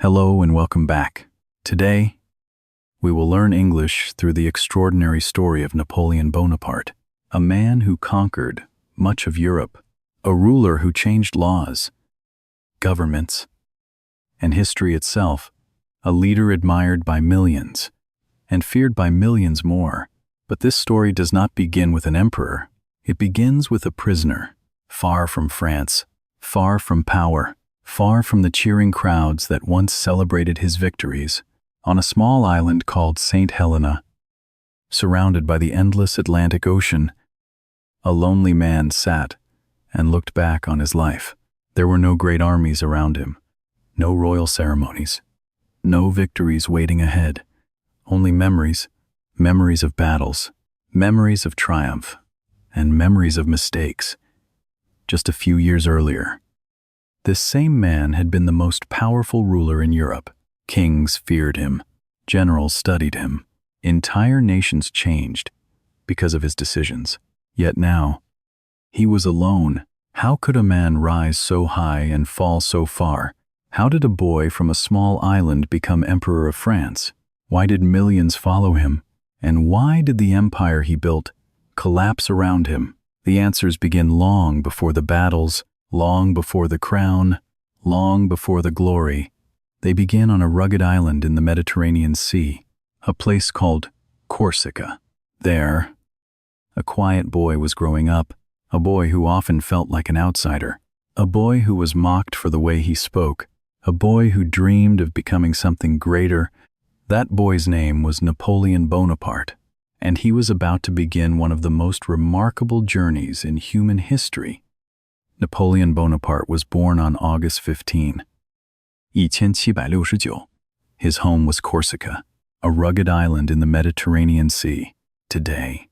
Hello and welcome back. Today, we will learn English through the extraordinary story of Napoleon Bonaparte, a man who conquered much of Europe, a ruler who changed laws, governments, and history itself, a leader admired by millions and feared by millions more. But this story does not begin with an emperor. It begins with a prisoner, far from France, far from power, far from the cheering crowds that once celebrated his victories, on a small island called St. Helena. Surrounded by the endless Atlantic Ocean, a lonely man sat and looked back on his life. There were no great armies around him, no royal ceremonies, no victories waiting ahead, only memories of battles, memories of triumph, and memories of mistakes. Just a few years earlier, this same man had been the most powerful ruler in Europe. Kings feared him, generals studied him, entire nations changed because of his decisions. Yet now, he was alone. How could a man rise so high and fall so far? How did a boy from a small island become Emperor of France? Why did millions follow him? And why did the empire he built collapse around him? The answers begin long before the battles, long before the crown, long before the glory. They begin on a rugged island in the Mediterranean Sea, a place called Corsica. There, a quiet boy was growing up, a boy who often felt like an outsider, a boy who was mocked for the way he spoke, a boy who dreamed of becoming something greater. That boy's name was Napoleon Bonaparte, and he was about to begin one of the most remarkable journeys in human history. Napoleon Bonaparte was born on August 15, 1769. His home was Corsica, a rugged island in the Mediterranean Sea. Today,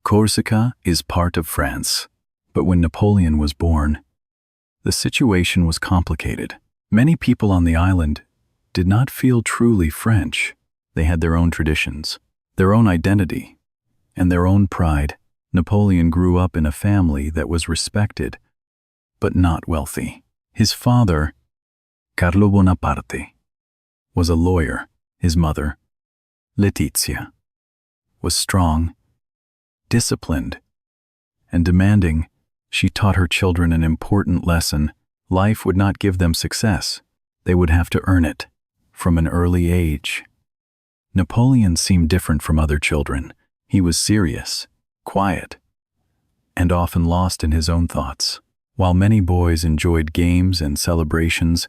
Corsica is part of France, but when Napoleon was born, the situation was complicated. Many people on the island did not feel truly French. They had their own traditions, their own identity, and their own pride. Napoleon grew up in a family that was respected, but not wealthy. His father, Carlo Bonaparte, was a lawyer. His mother, Letizia, was strong, disciplined, and demanding. She taught her children an important lesson. Life would not give them success. They would have to earn it from an early age. Napoleon seemed different from other children. He was serious, quiet, and often lost in his own thoughts. While many boys enjoyed games and celebrations,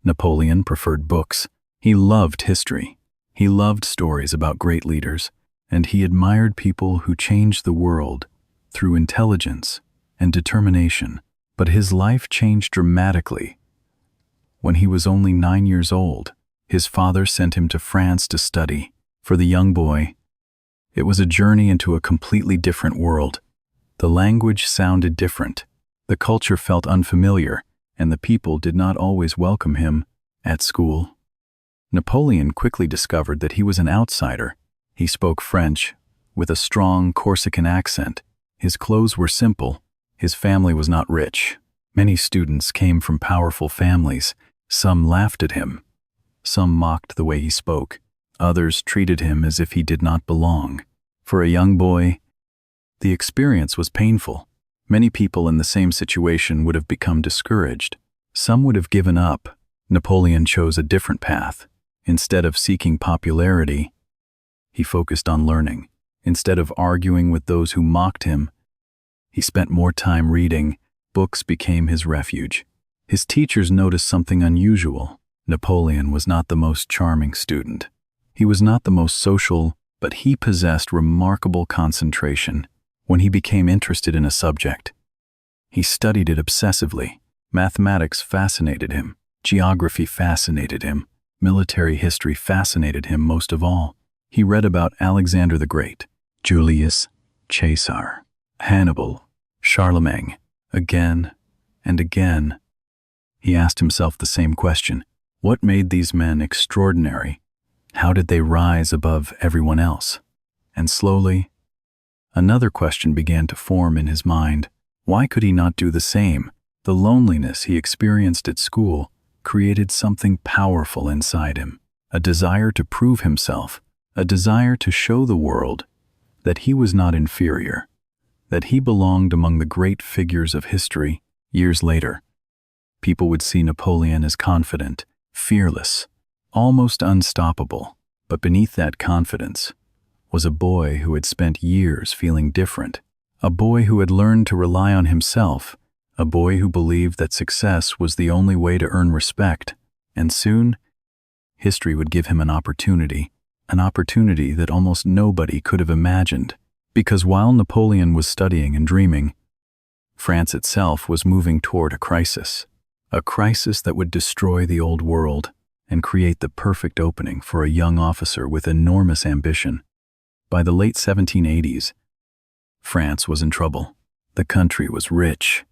Napoleon preferred books. He loved history. He loved stories about great leaders, and he admired people who changed the world through intelligence and determination. But his life changed dramatically. When he was only 9 years old, his father sent him to France to study. For the young boy, it was a journey into a completely different world. The language sounded different. The culture felt unfamiliar, and the people did not always welcome him at school. Napoleon quickly discovered that he was an outsider. He spoke French with a strong Corsican accent. His clothes were simple. His family was not rich. Many students came from powerful families. Some laughed at him. Some mocked the way he spoke. Others treated him as if he did not belong. For a young boy, the experience was painful. Many people in the same situation would have become discouraged. Some would have given up. Napoleon chose a different path. Instead of seeking popularity, he focused on learning. Instead of arguing with those who mocked him, he spent more time reading. Books became his refuge. His teachers noticed something unusual. Napoleon was not the most charming student. He was not the most social, but he possessed remarkable concentration. When he became interested in a subject, he studied it obsessively. Mathematics fascinated him. Geography fascinated him. Military history fascinated him most of all. He read about Alexander the Great, Julius Caesar, Hannibal, Charlemagne. Again and again, he asked himself the same question. What made these men extraordinary? How did they rise above everyone else? And slowly, another question began to form in his mind. Why could he not do the same? The loneliness he experienced at school, created something powerful inside him, a desire to prove himself, a desire to show the world that he was not inferior, that he belonged among the great figures of history. Years later, people would see Napoleon as confident, fearless, almost unstoppable. But beneath that confidence was a boy who had spent years feeling different, a boy who had learned to rely on himself, a boy who believed that success was the only way to earn respect. And soon, history would give him an opportunity that almost nobody could have imagined. Because while Napoleon was studying and dreaming, France itself was moving toward a crisis that would destroy the old world and create the perfect opening for a young officer with enormous ambition. By the late 1780s, France was in trouble. The country was rich,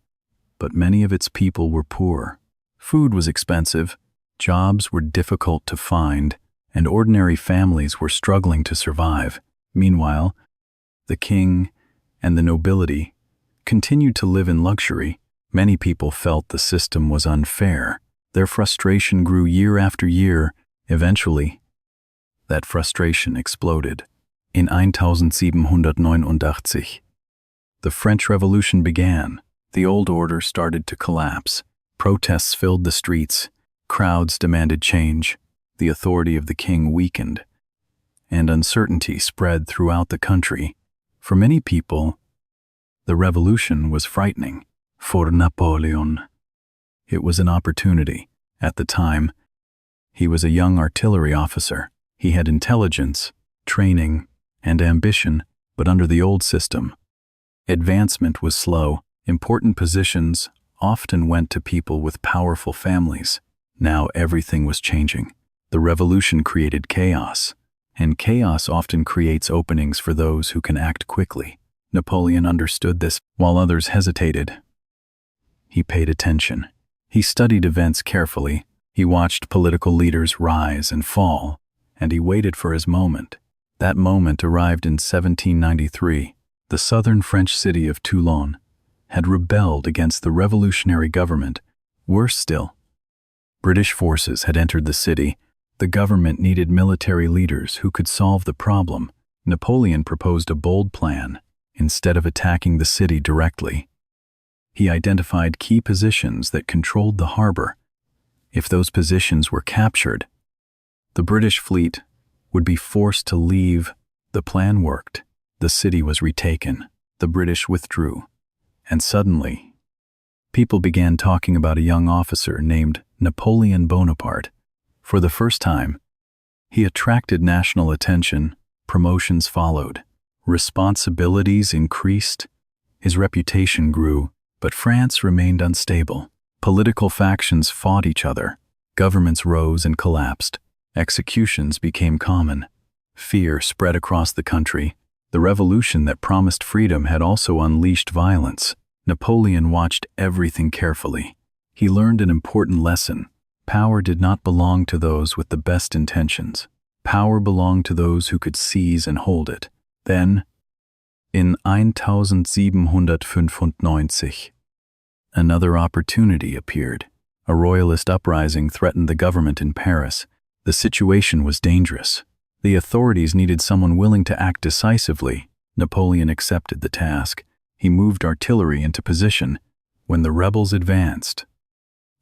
but many of its people were poor. Food was expensive, jobs were difficult to find, and ordinary families were struggling to survive. Meanwhile, the king and the nobility continued to live in luxury. Many people felt the system was unfair. Their frustration grew year after year. Eventually, that frustration exploded. In 1789, the French Revolution began. The old order started to collapse. Protests filled the streets. Crowds demanded change. The authority of the king weakened, and uncertainty spread throughout the country. For many people, the revolution was frightening. For Napoleon, it was an opportunity. At the time, he was a young artillery officer. He had intelligence, training, and ambition, but under the old system, advancement was slow. Important positions often went to people with powerful families. Now everything was changing. The revolution created chaos, and chaos often creates openings for those who can act quickly. Napoleon understood this. While others hesitated, he paid attention. He studied events carefully. He watched political leaders rise and fall, and he waited for his moment. That moment arrived in 1793. The southern French city of Toulon had rebelled against the revolutionary government. Worse still, British forces had entered the city. The government needed military leaders who could solve the problem. Napoleon proposed a bold plan. Instead of attacking the city directly, he identified key positions that controlled the harbor. If those positions were captured, the British fleet would be forced to leave. The plan worked. The city was retaken. The British withdrew. And suddenly, people began talking about a young officer named Napoleon Bonaparte. For the first time, he attracted national attention. Promotions followed. Responsibilities increased. His reputation grew, but France remained unstable. Political factions fought each other. Governments rose and collapsed. Executions became common. Fear spread across the country. The revolution that promised freedom had also unleashed violence. Napoleon watched everything carefully. He learned an important lesson. Power did not belong to those with the best intentions. Power belonged to those who could seize and hold it. Then, in 1795, another opportunity appeared. A royalist uprising threatened the government in Paris. The situation was dangerous. The authorities needed someone willing to act decisively. Napoleon accepted the task. He moved artillery into position. When the rebels advanced,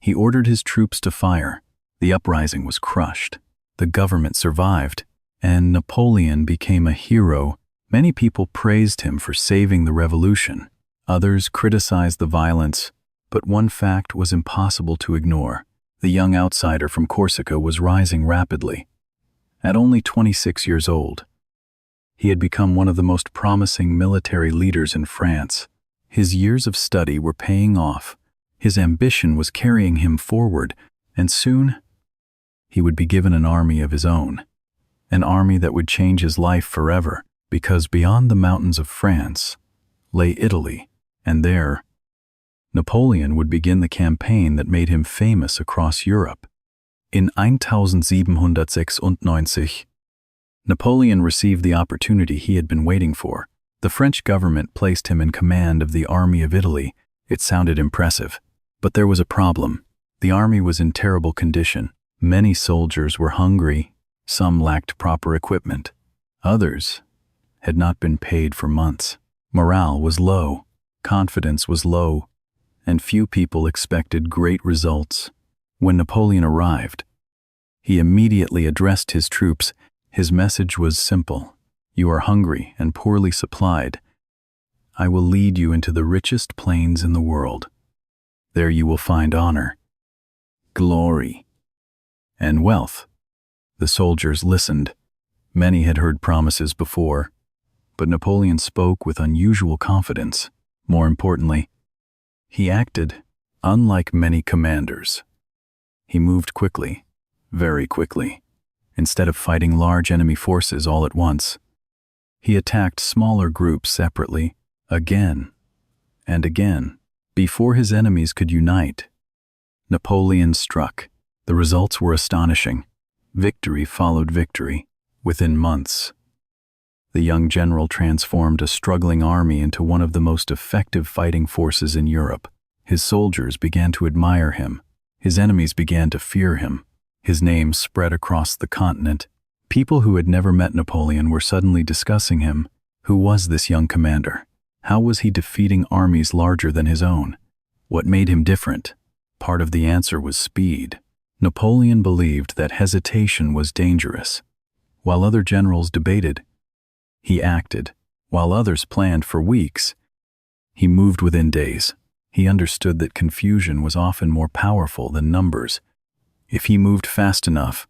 he ordered his troops to fire. The uprising was crushed. The government survived, and Napoleon became a hero. Many people praised him for saving the revolution. Others criticized the violence, but one fact was impossible to ignore. The young outsider from Corsica was rising rapidly. At only 26 years old, he had become one of the most promising military leaders in France. His years of study were paying off. His ambition was carrying him forward, and soon he would be given an army of his own, an army that would change his life forever, because beyond the mountains of France lay Italy, and there Napoleon would begin the campaign that made him famous across Europe. In 1796, Napoleon received the opportunity he had been waiting for. The French government placed him in command of the Army of Italy. It sounded impressive, but there was a problem. The army was in terrible condition. Many soldiers were hungry, some lacked proper equipment. Others had not been paid for months. Morale was low, confidence was low, and few people expected great results. When Napoleon arrived, he immediately addressed his troops. His message was simple. You are hungry and poorly supplied. I will lead you into the richest plains in the world. There you will find honor, glory, and wealth. The soldiers listened. Many had heard promises before, but Napoleon spoke with unusual confidence. More importantly, he acted unlike many commanders. He moved quickly, very quickly. Instead of fighting large enemy forces all at once, he attacked smaller groups separately, again and again. Before his enemies could unite, Napoleon struck. The results were astonishing. Victory followed victory. Within months, the young general transformed a struggling army into one of the most effective fighting forces in Europe. His soldiers began to admire him. His enemies began to fear him. His name spread across the continent. People who had never met Napoleon were suddenly discussing him. Who was this young commander? How was he defeating armies larger than his own? What made him different? Part of the answer was speed. Napoleon believed that hesitation was dangerous. While other generals debated, he acted. While others planned for weeks, he moved within days. He understood that confusion was often more powerful than numbers. If he moved fast enough,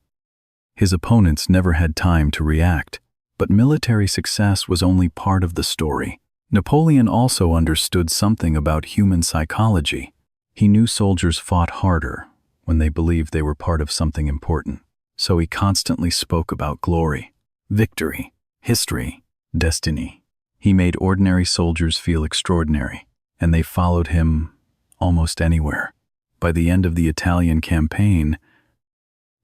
his opponents never had time to react. But military success was only part of the story. Napoleon also understood something about human psychology. He knew soldiers fought harder when they believed they were part of something important. So he constantly spoke about glory, victory, history, destiny. He made ordinary soldiers feel extraordinary, and they followed him almost anywhere. By the end of the Italian campaign,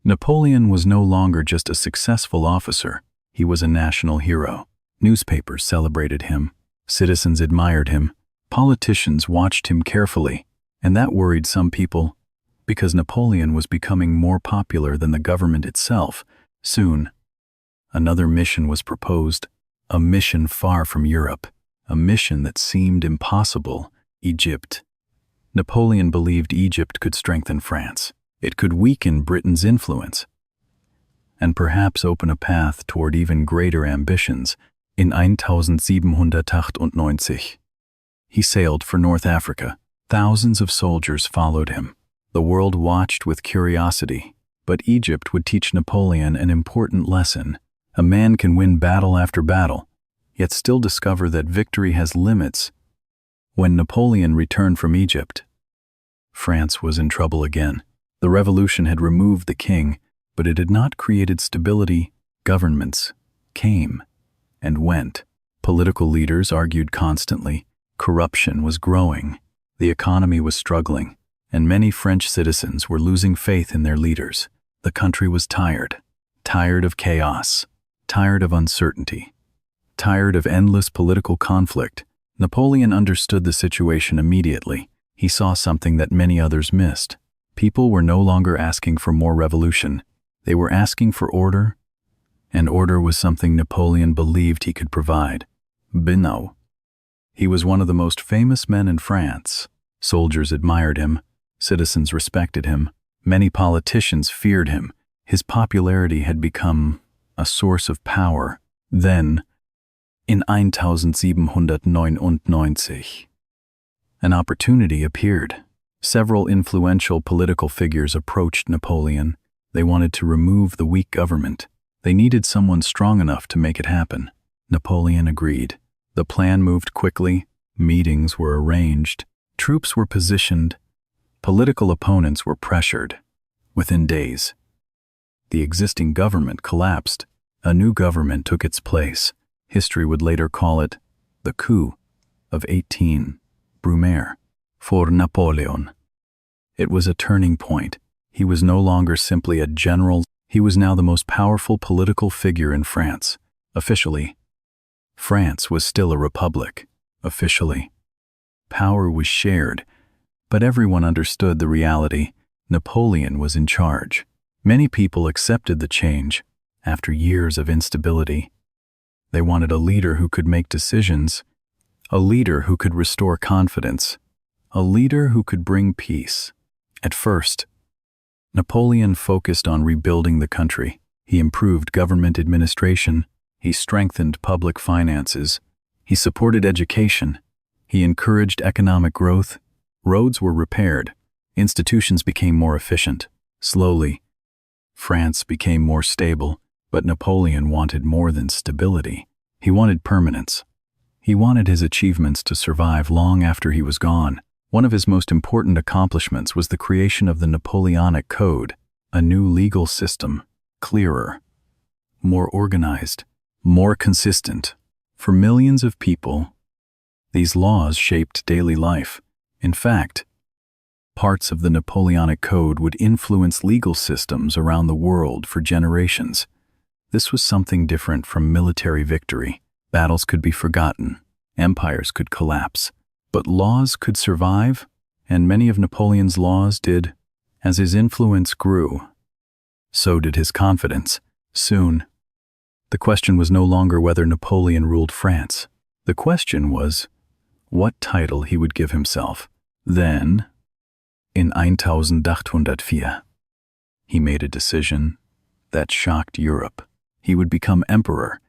Napoleon was no longer just a successful officer. He was a national hero. Newspapers celebrated him. Citizens admired him. Politicians watched him carefully, and that worried some people because Napoleon was becoming more popular than the government itself. Soon, another mission was proposed, a mission far from Europe, a mission that seemed impossible: Egypt. Napoleon believed Egypt could strengthen France. It could weaken Britain's influence, and perhaps open a path toward even greater ambitions. In 1798, he sailed for North Africa. Thousands of soldiers followed him. The world watched with curiosity, but Egypt would teach Napoleon an important lesson. A man can win battle after battle, yet still discover that victory has limits. When Napoleon returned from Egypt, France was in trouble again. The revolution had removed the king, but it had not created stability. Governments came and went. Political leaders argued constantly. Corruption was growing. The economy was struggling, and many French citizens were losing faith in their leaders. The country was tired of chaos, tired of uncertainty, tired of endless political conflict. Napoleon understood the situation immediately. He saw something that many others missed. People were no longer asking for more revolution. They were asking for order, and order was something Napoleon believed he could provide. Binot. He was one of the most famous men in France. Soldiers admired him. Citizens respected him. Many politicians feared him. His popularity had become a source of power. Then, in 1799, an opportunity appeared. Several influential political figures approached Napoleon. They wanted to remove the weak government. They needed someone strong enough to make it happen. Napoleon agreed. The plan moved quickly. Meetings were arranged. Troops were positioned. Political opponents were pressured. Within days, the existing government collapsed. A new government took its place. History would later call it the coup of 18 Brumaire. For Napoleon, it was a turning point. He was no longer simply a general. He was now the most powerful political figure in France. Officially, France was still a republic. Officially, power was shared, but everyone understood the reality. Napoleon was in charge. Many people accepted the change after years of instability. They wanted a leader who could make decisions, a leader who could restore confidence, a leader who could bring peace. At first, Napoleon focused on rebuilding the country. He improved government administration, he strengthened public finances, he supported education, he encouraged economic growth, roads were repaired, institutions became more efficient. Slowly, France became more stable, but Napoleon wanted more than stability. He wanted permanence. He wanted his achievements to survive long after he was gone. One of his most important accomplishments was the creation of the Napoleonic Code, a new legal system, clearer, more organized, more consistent. For millions of people, these laws shaped daily life. In fact, parts of the Napoleonic Code would influence legal systems around the world for generations. This was something different from military victory. Battles could be forgotten, empires could collapse, but laws could survive, and many of Napoleon's laws did. As his influence grew, so did his confidence. Soon, the question was no longer whether Napoleon ruled France. The question was what title he would give himself. Then, in 1804, he made a decision that shocked Europe. He would become emperor,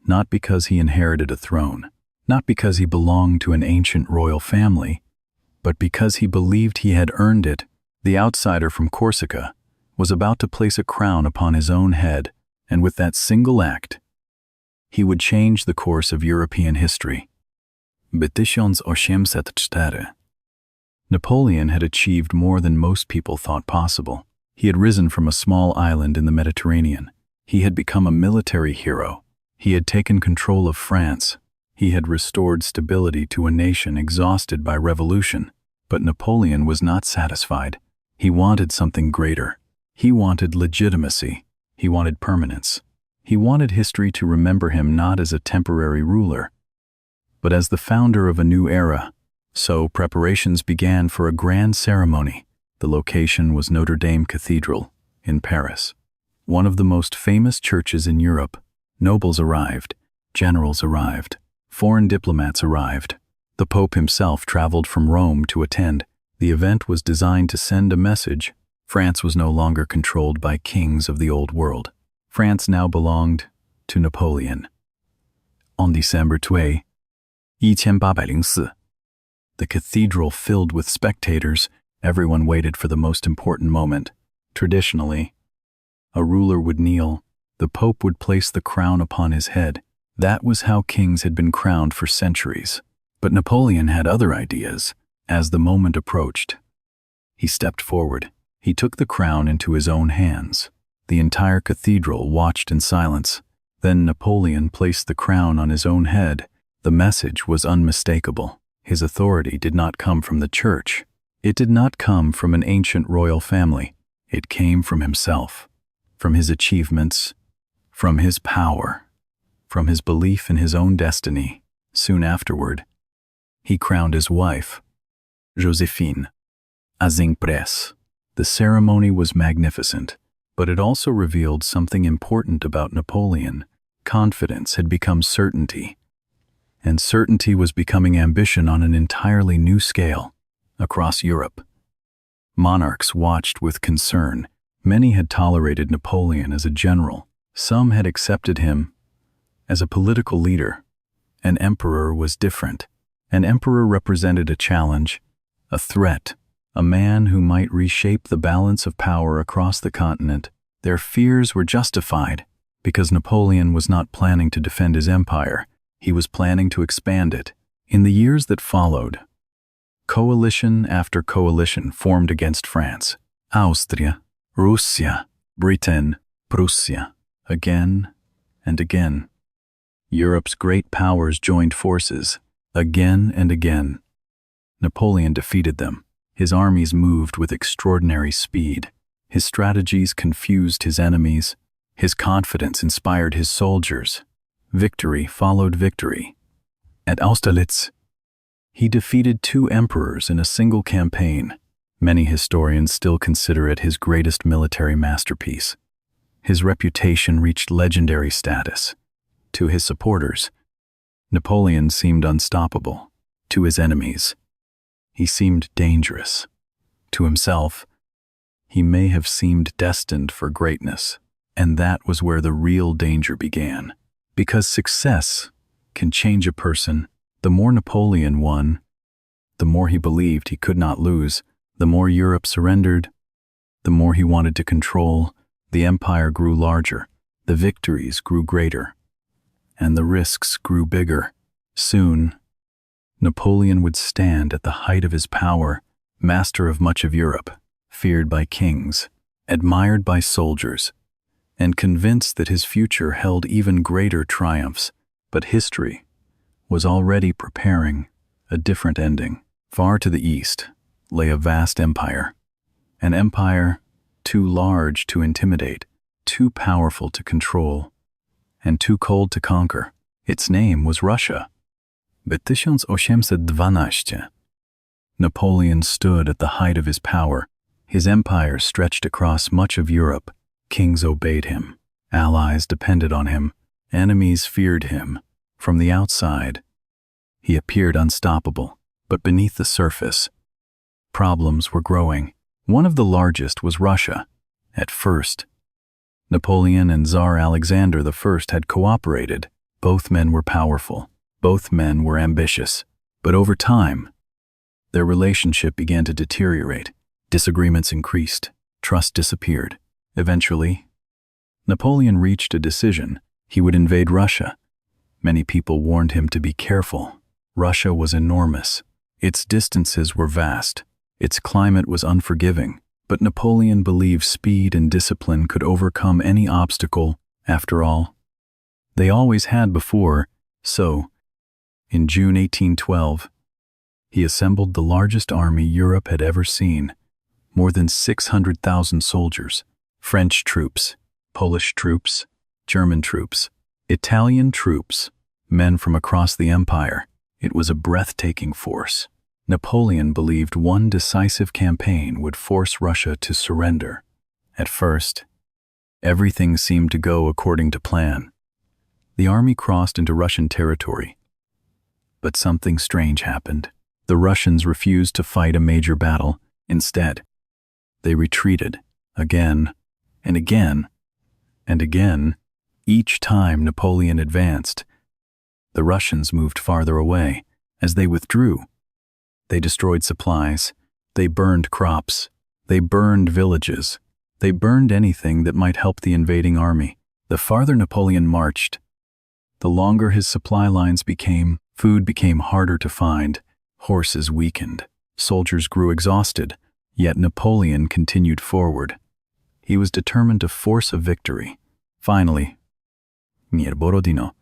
not because he inherited a throne, not because he belonged to an ancient royal family, but because he believed he had earned it. The outsider from Corsica was about to place a crown upon his own head, and with that single act, he would change the course of European history. Napoleon had achieved more than most people thought possible. He had risen from a small island in the Mediterranean. He had become a military hero. He had taken control of France. He had restored stability to a nation exhausted by revolution. But Napoleon was not satisfied. He wanted something greater. He wanted legitimacy. He wanted permanence. He wanted history to remember him not as a temporary ruler, but as the founder of a new era. So preparations began for a grand ceremony. The location was Notre Dame Cathedral in Paris, one of the most famous churches in Europe. Nobles arrived, generals arrived, foreign diplomats arrived. The Pope himself traveled from Rome to attend. The event was designed to send a message. France was no longer controlled by kings of the old world. France now belonged to Napoleon. On December 2, 1804, the cathedral filled with spectators. Everyone waited for the most important moment. Traditionally, a ruler would kneel. The Pope would place the crown upon his head. That was how kings had been crowned for centuries. But Napoleon had other ideas. As the moment approached, he stepped forward. He took the crown into his own hands. The entire cathedral watched in silence. Then Napoleon placed the crown on his own head. The message was unmistakable. His authority did not come from the church. It did not come from an ancient royal family. It came from himself, from his achievements, from his power, from his belief in his own destiny. Soon afterward, he crowned his wife, Josephine, as Empress. The ceremony was magnificent, but it also revealed something important about Napoleon. Confidence had become certainty, and certainty was becoming ambition on an entirely new scale. Across Europe, monarchs watched with concern. Many had tolerated Napoleon as a general. Some had accepted him as a political leader. An emperor was different. An emperor represented a challenge, a threat, a man who might reshape the balance of power across the continent. Their fears were justified because Napoleon was not planning to defend his empire. He was planning to expand it. In the years that followed, coalition after coalition formed against France. Austria, Russia, Britain, Prussia, again and again. Europe's great powers joined forces, again and again. Napoleon defeated them. His armies moved with extraordinary speed. His strategies confused his enemies. His confidence inspired his soldiers. Victory followed victory. At Austerlitz, he defeated 2 emperors in a single campaign. Many historians still consider it his greatest military masterpiece. His reputation reached legendary status. To his supporters, Napoleon seemed unstoppable. To his enemies, he seemed dangerous. To himself, he may have seemed destined for greatness. And that was where the real danger began. Because success can change a person, the more Napoleon won, the more he believed he could not lose, the more Europe surrendered, the more he wanted to control. The empire grew larger, the victories grew greater, and the risks grew bigger. Soon, Napoleon would stand at the height of his power, master of much of Europe, feared by kings, admired by soldiers, and convinced that his future held even greater triumphs. But history was already preparing a different ending. Far to the east lay a vast empire, an empire too large to intimidate, too powerful to control, and too cold to conquer. Its name was Russia. By 1812, Napoleon stood at the height of his power. His empire stretched across much of Europe. Kings obeyed him. Allies depended on him. Enemies feared him. From the outside, he appeared unstoppable, but beneath the surface, problems were growing. One of the largest was Russia. At first, Napoleon and Tsar Alexander I had cooperated. Both men were powerful. Both men were ambitious. But over time, their relationship began to deteriorate. Disagreements increased. Trust disappeared. Eventually, Napoleon reached a decision. He would invade Russia. Many people warned him to be careful. Russia was enormous. Its distances were vast. Its climate was unforgiving. But Napoleon believed speed and discipline could overcome any obstacle. After all, they always had before. So, in June 1812, he assembled the largest army Europe had ever seen. More than 600,000 soldiers. French troops, Polish troops, German troops, Italian troops, men from across the empire. It was a breathtaking force. Napoleon believed one decisive campaign would force Russia to surrender. At first, everything seemed to go according to plan. The army crossed into Russian territory. But something strange happened. The Russians refused to fight a major battle. Instead, they retreated again and again and again. Each time Napoleon advanced, the Russians moved farther away. As they withdrew, they destroyed supplies, they burned crops, they burned villages, they burned anything that might help the invading army. The farther Napoleon marched, the longer his supply lines became. Food became harder to find, horses weakened, soldiers grew exhausted, yet Napoleon continued forward. He was determined to force a victory. Finally, near Borodino,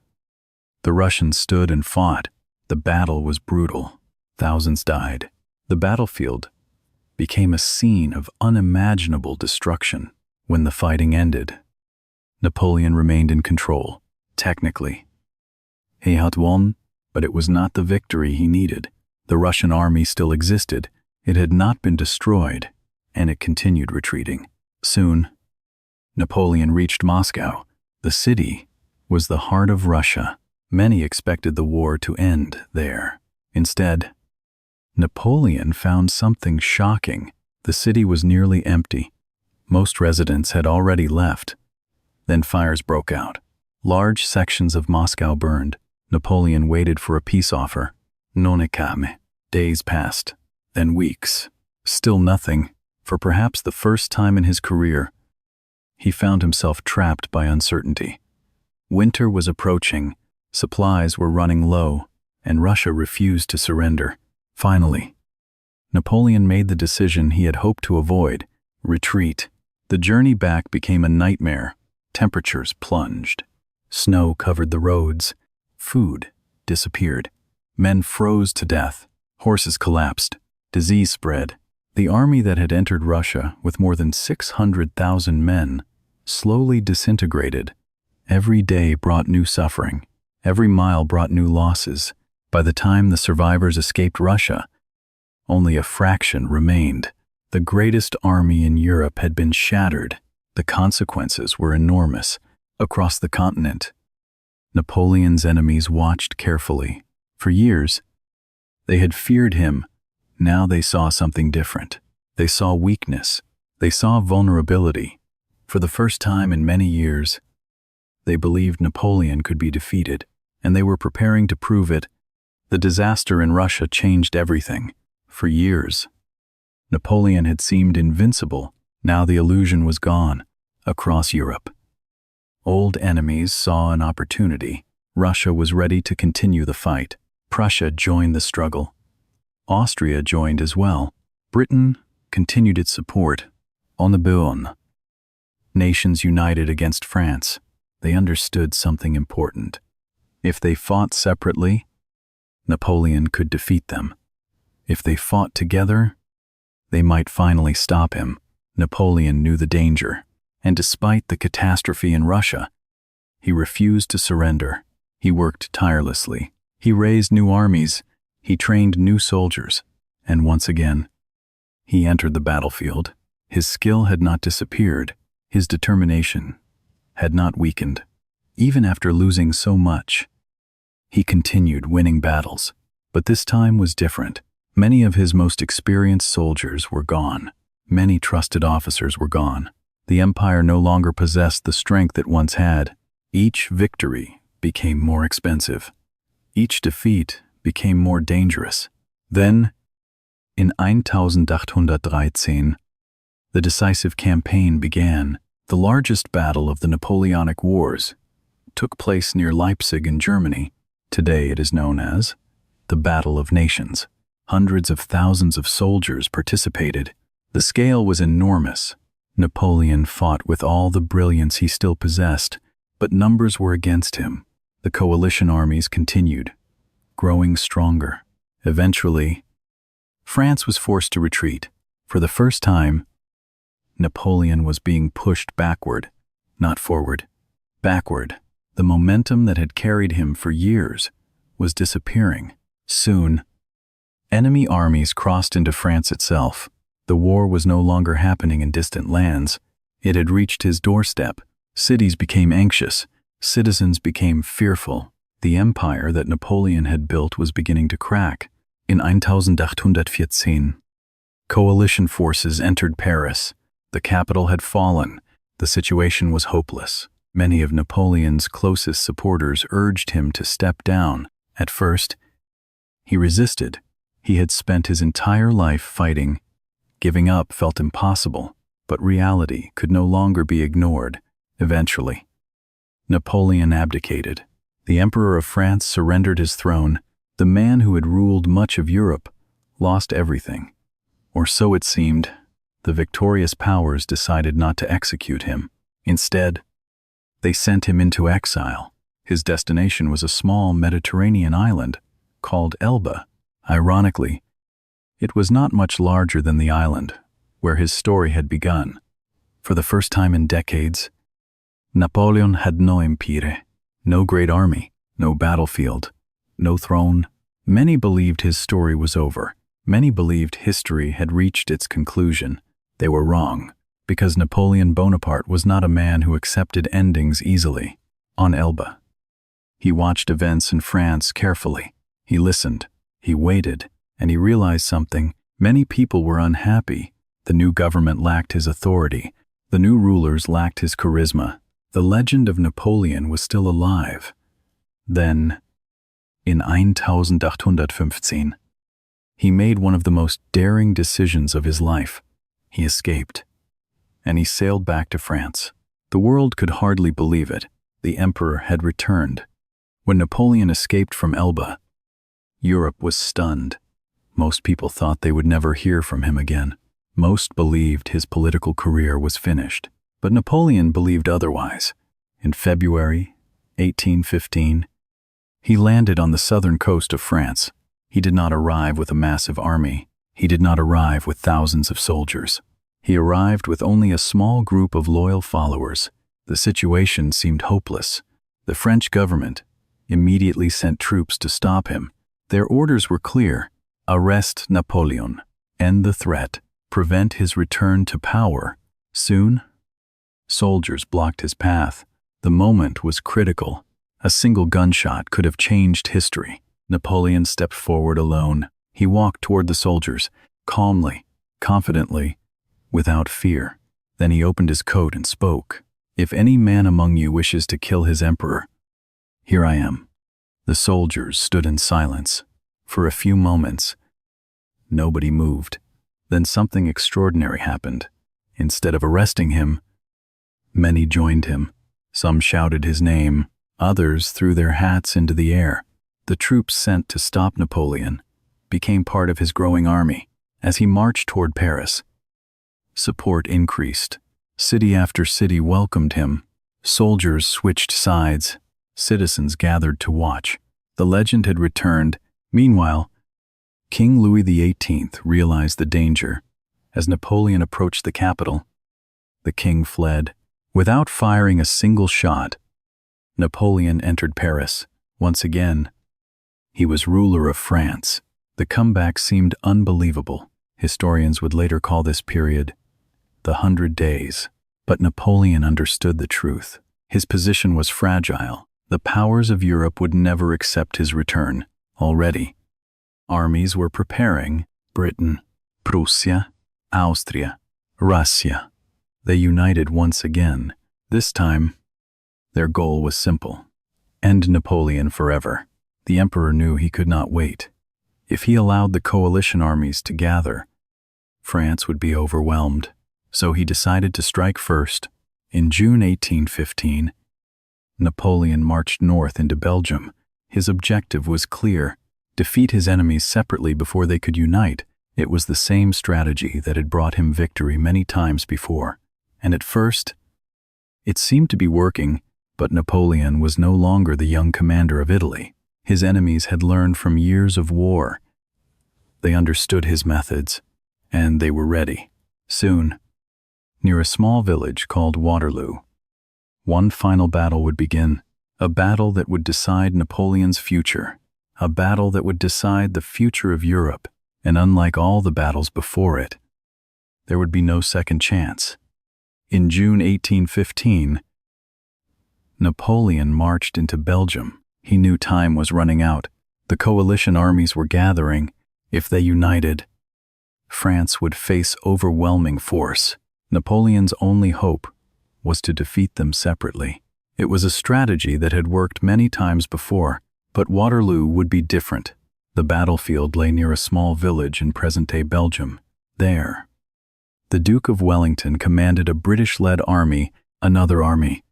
the Russians stood and fought. The battle was brutal. Thousands died. The battlefield became a scene of unimaginable destruction. When the fighting ended, Napoleon remained in control. Technically, he had won, but it was not the victory he needed. The Russian army still existed. It had not been destroyed, and it continued retreating. Soon, Napoleon reached Moscow. The city was the heart of Russia. Many expected the war to end there. Instead, Napoleon found something shocking. The city was nearly empty. Most residents had already left. Then fires broke out. Large sections of Moscow burned. Napoleon waited for a peace offer. Non came. Days passed, then weeks. Still nothing. For perhaps the first time in his career, he found himself trapped by uncertainty. Winter was approaching, supplies were running low, and Russia refused to surrender. Finally, Napoleon made the decision he had hoped to avoid: retreat. The journey back became a nightmare. Temperatures plunged. Snow covered the roads. Food disappeared. Men froze to death. Horses collapsed. Disease spread. The army that had entered Russia with more than 600,000 men slowly disintegrated. Every day brought new suffering. Every mile brought new losses. By the time the survivors escaped Russia, only a fraction remained. The greatest army in Europe had been shattered. The consequences were enormous. Across the continent, Napoleon's enemies watched carefully. For years, they had feared him. Now they saw something different. They saw weakness. They saw vulnerability. For the first time in many years, they believed Napoleon could be defeated, and they were preparing to prove it. The disaster in Russia changed everything. For years, Napoleon had seemed invincible. Now the illusion was gone. Across Europe, old enemies saw an opportunity. Russia was ready to continue the fight. Prussia joined the struggle. Austria joined as well. Britain continued its support. On the Beaune, nations united against France. They understood something important. If they fought separately, Napoleon could defeat them. If they fought together, they might finally stop him. Napoleon knew the danger, and despite the catastrophe in Russia, he refused to surrender. He worked tirelessly. He raised new armies. He trained new soldiers. And once again, he entered the battlefield. His skill had not disappeared. His determination had not weakened. Even after losing so much, he continued winning battles. But this time was different. Many of his most experienced soldiers were gone. Many trusted officers were gone. The empire no longer possessed the strength it once had. Each victory became more expensive. Each defeat became more dangerous. Then, in 1813, the decisive campaign began. The largest battle of the Napoleonic Wars took place near Leipzig in Germany. Today it is known as the Battle of Nations. Hundreds of thousands of soldiers participated. The scale was enormous. Napoleon fought with all the brilliance he still possessed, but numbers were against him. The coalition armies continued, growing stronger. Eventually, France was forced to retreat. For the first time, Napoleon was being pushed backward, not forward. Backward. The momentum that had carried him for years was disappearing. Soon, enemy armies crossed into France itself. The war was no longer happening in distant lands. It had reached his doorstep. Cities became anxious. Citizens became fearful. The empire that Napoleon had built was beginning to crack. In 1814, coalition forces entered Paris. The capital had fallen. The situation was hopeless. Many of Napoleon's closest supporters urged him to step down. At first, he resisted. He had spent his entire life fighting. Giving up felt impossible, but reality could no longer be ignored. Eventually, Napoleon abdicated. The Emperor of France surrendered his throne. The man who had ruled much of Europe lost everything. Or so it seemed. The victorious powers decided not to execute him. Instead, they sent him into exile. His destination was a small Mediterranean island called Elba. Ironically, it was not much larger than the island where his story had begun. For the first time in decades, Napoleon had no empire, no great army, no battlefield, no throne. Many believed his story was over. Many believed history had reached its conclusion. They were wrong, because Napoleon Bonaparte was not a man who accepted endings easily. On Elba, he watched events in France carefully. He listened, he waited, and he realized something. Many people were unhappy. The new government lacked his authority. The new rulers lacked his charisma. The legend of Napoleon was still alive. Then, in 1815, he made one of the most daring decisions of his life. He escaped, and he sailed back to France. The world could hardly believe it. The emperor had returned. When Napoleon escaped from Elba, Europe was stunned. Most people thought they would never hear from him again. Most believed his political career was finished. But Napoleon believed otherwise. In February 1815, he landed on the southern coast of France. He did not arrive with a massive army. He did not arrive with thousands of soldiers. He arrived with only a small group of loyal followers. The situation seemed hopeless. The French government immediately sent troops to stop him. Their orders were clear: arrest Napoleon, end the threat, prevent his return to power. Soon, soldiers blocked his path. The moment was critical. A single gunshot could have changed history. Napoleon stepped forward alone. He walked toward the soldiers, calmly, confidently, without fear. Then he opened his coat and spoke. "If any man among you wishes to kill his emperor, here I am." The soldiers stood in silence. For a few moments, nobody moved. Then something extraordinary happened. Instead of arresting him, many joined him. Some shouted his name. Others threw their hats into the air. The troops sent to stop Napoleon became part of his growing army. As he marched toward Paris, support increased. City after city welcomed him. Soldiers switched sides. Citizens gathered to watch. The legend had returned. Meanwhile, King Louis XVIII realized the danger. As Napoleon approached the capital, the king fled. Without firing a single shot, Napoleon entered Paris. Once again, he was ruler of France. The comeback seemed unbelievable. Historians would later call this period the 100 Days. But Napoleon understood the truth. His position was fragile. The powers of Europe would never accept his return. Already, armies were preparing. Britain, Prussia, Austria, Russia. They united once again. This time, their goal was simple: end Napoleon forever. The emperor knew he could not wait. If he allowed the coalition armies to gather, France would be overwhelmed. So he decided to strike first. In June 1815, Napoleon marched north into Belgium. His objective was clear: defeat his enemies separately before they could unite. It was the same strategy that had brought him victory many times before. And at first, it seemed to be working, but Napoleon was no longer the young commander of Italy. His enemies had learned from years of war. They understood his methods, and they were ready. Soon, near a small village called Waterloo, one final battle would begin. A battle that would decide Napoleon's future. A battle that would decide the future of Europe. And unlike all the battles before it, there would be no second chance. In June 1815, Napoleon marched into Belgium. He knew time was running out. The coalition armies were gathering. If they united, France would face overwhelming force. Napoleon's only hope was to defeat them separately. It was a strategy that had worked many times before, but Waterloo would be different. The battlefield lay near a small village in present-day Belgium. There, the Duke of Wellington commanded a British-led army. Another army,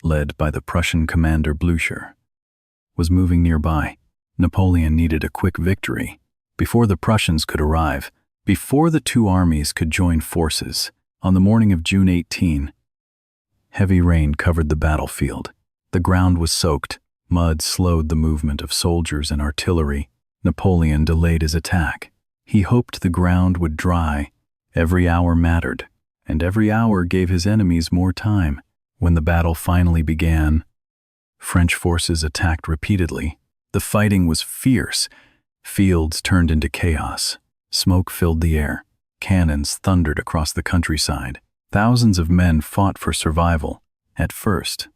led by the Prussian commander Blücher, was moving nearby. Napoleon needed a quick victory before the Prussians could arrive, before the two armies could join forces. On the morning of June 18, heavy rain covered the battlefield. The ground was soaked. Mud slowed the movement of soldiers and artillery. Napoleon delayed his attack. He hoped the ground would dry. Every hour mattered, and every hour gave his enemies more time. When the battle finally began, French forces attacked repeatedly. The fighting was fierce. Fields turned into chaos. Smoke filled the air. Cannons thundered across the countryside. Thousands of men fought for survival. At first,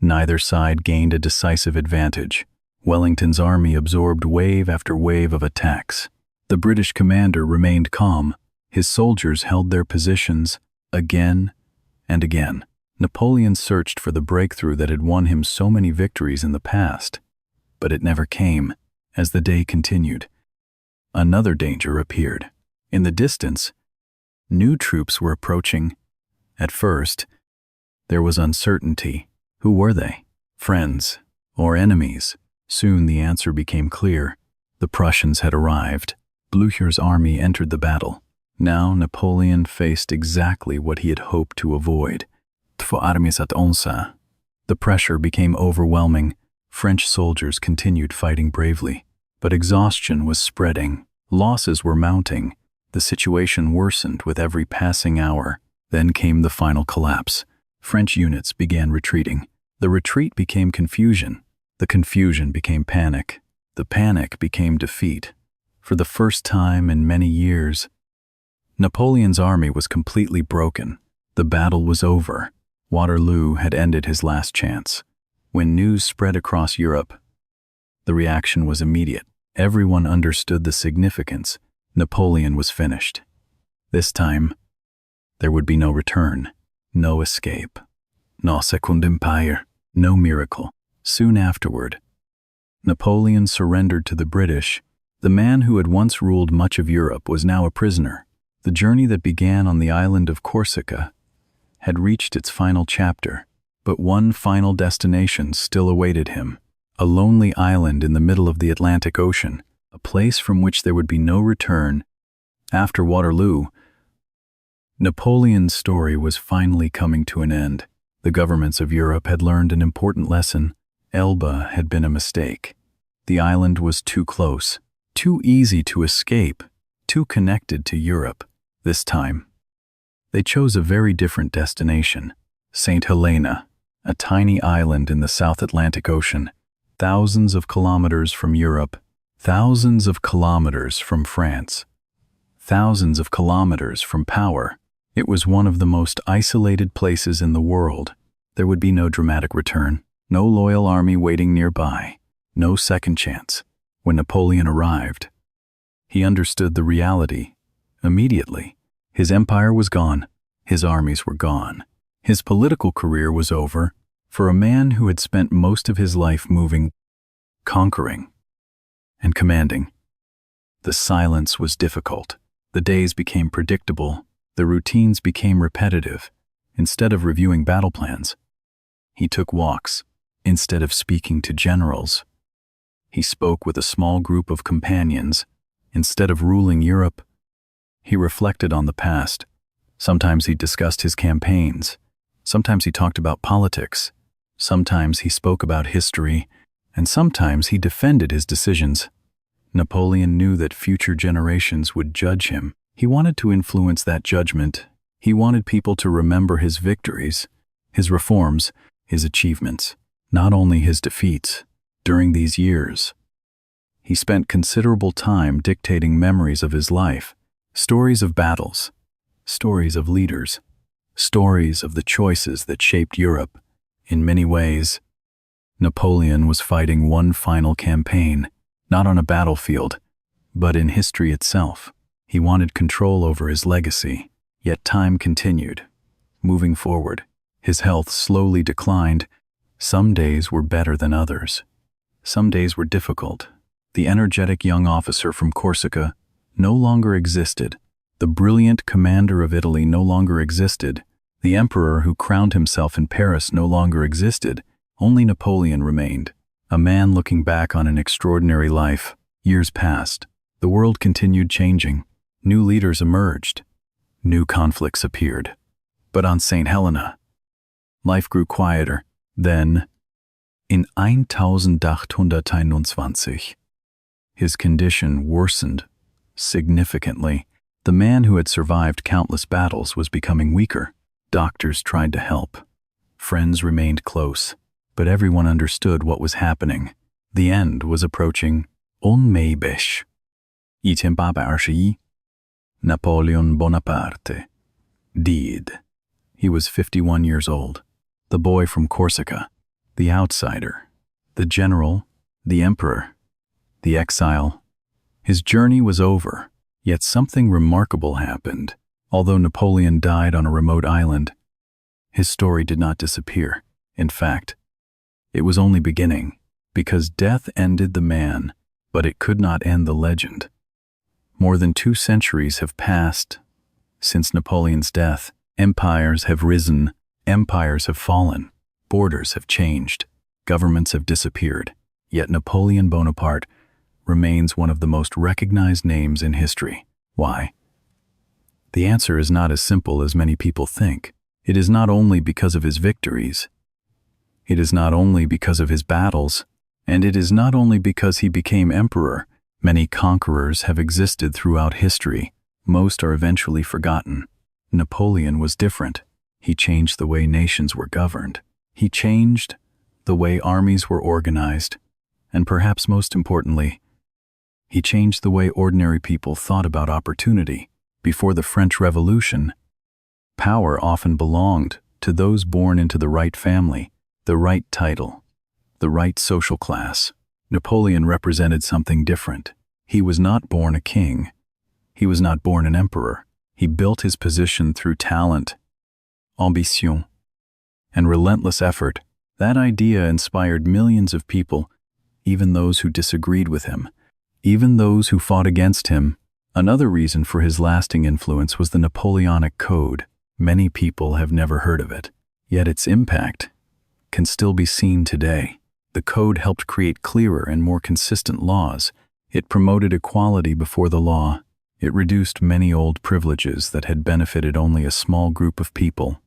neither side gained a decisive advantage. Wellington's army absorbed wave after wave of attacks. The British commander remained calm. His soldiers held their positions again and again. Napoleon searched for the breakthrough that had won him so many victories in the past, but it never came. As the day continued, another danger appeared. In the distance, new troops were approaching. At first, there was uncertainty. Who were they? Friends or enemies? Soon the answer became clear. The Prussians had arrived. Blücher's army entered the battle. Now Napoleon faced exactly what he had hoped to avoid. Två armés att onsa. The pressure became overwhelming. French soldiers continued fighting bravely, but exhaustion was spreading. Losses were mounting. The situation worsened with every passing hour. Then came the final collapse. French units began retreating. The retreat became confusion. The confusion became panic. The panic became defeat. For the first time in many years, Napoleon's army was completely broken. The battle was over. Waterloo had ended his last chance. When news spread across Europe, the reaction was immediate. Everyone understood the significance. Napoleon was finished. This time, there would be no return, no escape, no second empire, no miracle. Soon afterward, Napoleon surrendered to the British. The man who had once ruled much of Europe was now a prisoner. The journey that began on the island of Corsica had reached its final chapter, but one final destination still awaited him. A lonely island in the middle of the Atlantic Ocean, a place from which there would be no return. After Waterloo, Napoleon's story was finally coming to an end. The governments of Europe had learned an important lesson. Elba had been a mistake. The island was too close, too easy to escape, too connected to Europe. This time, they chose a very different destination, St. Helena, a tiny island in the South Atlantic Ocean, thousands of kilometers from Europe, thousands of kilometers from France, thousands of kilometers from power. It was one of the most isolated places in the world. There would be no dramatic return, no loyal army waiting nearby, no second chance. When Napoleon arrived, he understood the reality immediately. His empire was gone. His armies were gone. His political career was over. For a man who had spent most of his life moving, conquering, and commanding, the silence was difficult. The days became predictable. The routines became repetitive. Instead of reviewing battle plans, he took walks. Instead of speaking to generals, he spoke with a small group of companions. Instead of ruling Europe, he reflected on the past. Sometimes he discussed his campaigns. Sometimes he talked about politics. Sometimes he spoke about history. And sometimes he defended his decisions. Napoleon knew that future generations would judge him. He wanted to influence that judgment. He wanted people to remember his victories, his reforms, his achievements, not only his defeats. During these years, he spent considerable time dictating memories of his life, stories of battles, stories of leaders, stories of the choices that shaped Europe. In many ways, Napoleon was fighting one final campaign, not on a battlefield, but in history itself. He wanted control over his legacy, yet time continued. Moving forward, his health slowly declined. Some days were better than others. Some days were difficult. The energetic young officer from Corsica no longer existed. The brilliant commander of Italy no longer existed. The emperor who crowned himself in Paris no longer existed. Only Napoleon remained, a man looking back on an extraordinary life. Years passed. The world continued changing. New leaders emerged. New conflicts appeared. But on St. Helena, life grew quieter. Then, in 1821, his condition worsened significantly. The man who had survived countless battles was becoming weaker. Doctors tried to help. Friends remained close. But everyone understood what was happening. The end was approaching. Unmöglich. 1821, Napoleon Bonaparte died. He was 51 years old. The boy from Corsica, the outsider, the general, the emperor, the exile. His journey was over, yet something remarkable happened. Although Napoleon died on a remote island, his story did not disappear. In fact, it was only beginning, because death ended the man, but it could not end the legend. More than 2 centuries have passed since Napoleon's death. Empires have risen, empires have fallen, borders have changed, governments have disappeared, yet Napoleon Bonaparte remains one of the most recognized names in history. Why? The answer is not as simple as many people think. It is not only because of his victories. It is not only because of his battles, and it is not only because he became emperor. Many conquerors have existed throughout history. Most are eventually forgotten. Napoleon was different. He changed the way nations were governed. He changed the way armies were organized. And perhaps most importantly, he changed the way ordinary people thought about opportunity. Before the French Revolution, power often belonged to those born into the right family, the right title, the right social class. Napoleon represented something different. He was not born a king. He was not born an emperor. He built his position through talent, ambition, and relentless effort. That idea inspired millions of people, even those who disagreed with him, even those who fought against him. Another reason for his lasting influence was the Napoleonic Code. Many people have never heard of it, yet its impact can still be seen today. The code helped create clearer and more consistent laws. It promoted equality before the law. It reduced many old privileges that had benefited only a small group of people.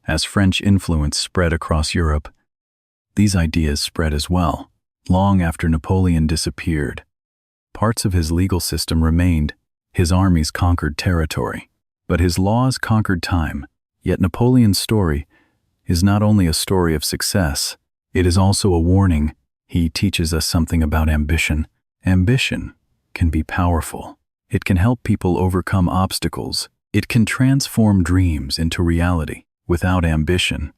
As French influence spread across Europe, these ideas spread as well. Long after Napoleon disappeared, parts of his legal system remained. His armies conquered territory, but his laws conquered time. Yet Napoleon's story is not only a story of success, it is also a warning. He teaches us something about ambition. Ambition can be powerful. It can help people overcome obstacles. It can transform dreams into reality. Without ambition,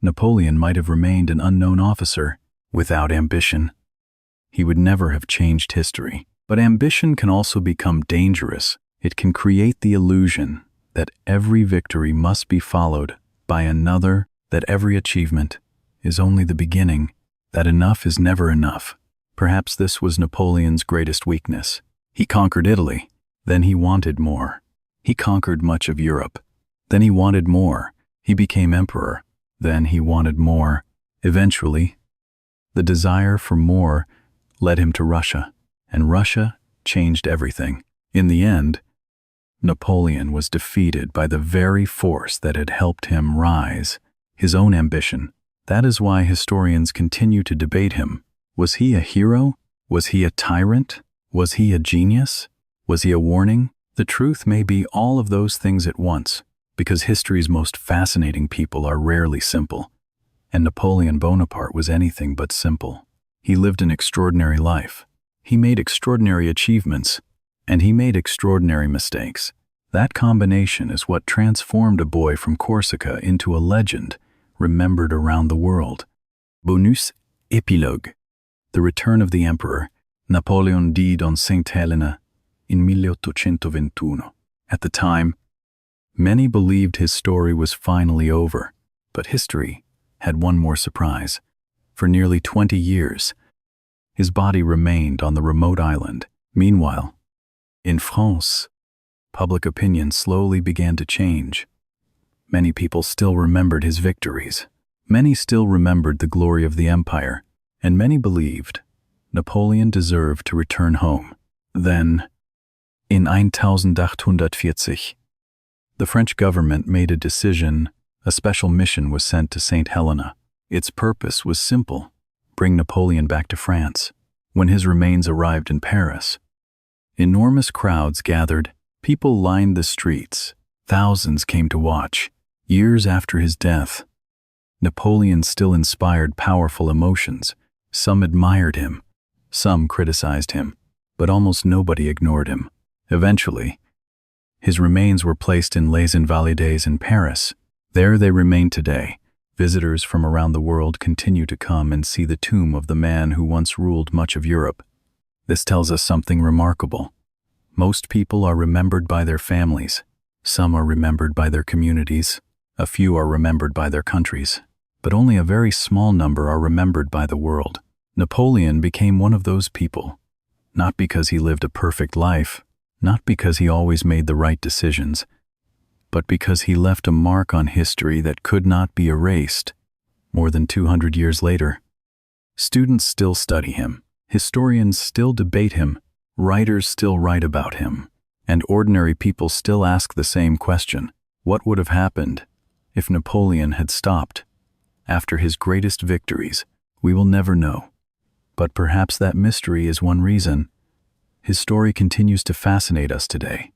Napoleon might have remained an unknown officer. Without ambition, he would never have changed history. But ambition can also become dangerous. It can create the illusion that every victory must be followed by another, that every achievement is only the beginning, that enough is never enough. Perhaps this was Napoleon's greatest weakness. He conquered Italy, then he wanted more. He conquered much of Europe, then he wanted more. He became emperor, then he wanted more. Eventually, the desire for more led him to Russia, and Russia changed everything. In the end, Napoleon was defeated by the very force that had helped him rise, his own ambition. That is why historians continue to debate him. Was he a hero? Was he a tyrant? Was he a genius? Was he a warning? The truth may be all of those things at once, because history's most fascinating people are rarely simple. And Napoleon Bonaparte was anything but simple. He lived an extraordinary life. He made extraordinary achievements, and he made extraordinary mistakes. That combination is what transformed a boy from Corsica into a legend remembered around the world. Bonus épilogue. The Return of the Emperor. Napoleon died on St. Helena in 1821. At the time, many believed his story was finally over, but history had one more surprise. For nearly 20 years, his body remained on the remote island. Meanwhile, in France, public opinion slowly began to change. Many people still remembered his victories. Many still remembered the glory of the empire, and many believed Napoleon deserved to return home. Then, in 1840, the French government made a decision. A special mission was sent to St. Helena. Its purpose was simple: bring Napoleon back to France. When his remains arrived in Paris, enormous crowds gathered. People lined the streets. Thousands came to watch. Years after his death, Napoleon still inspired powerful emotions. Some admired him, some criticized him, but almost nobody ignored him. Eventually, his remains were placed in Les Invalides in Paris. There they remain today. Visitors from around the world continue to come and see the tomb of the man who once ruled much of Europe. This tells us something remarkable. Most people are remembered by their families. Some are remembered by their communities. A few are remembered by their countries. But only a very small number are remembered by the world. Napoleon became one of those people, not because he lived a perfect life, not because he always made the right decisions, but because he left a mark on history that could not be erased. More than 200 years later, students still study him, historians still debate him, writers still write about him, and ordinary people still ask the same question: what would have happened if Napoleon had stopped? After his greatest victories, we will never know. But perhaps that mystery is one reason his story continues to fascinate us today.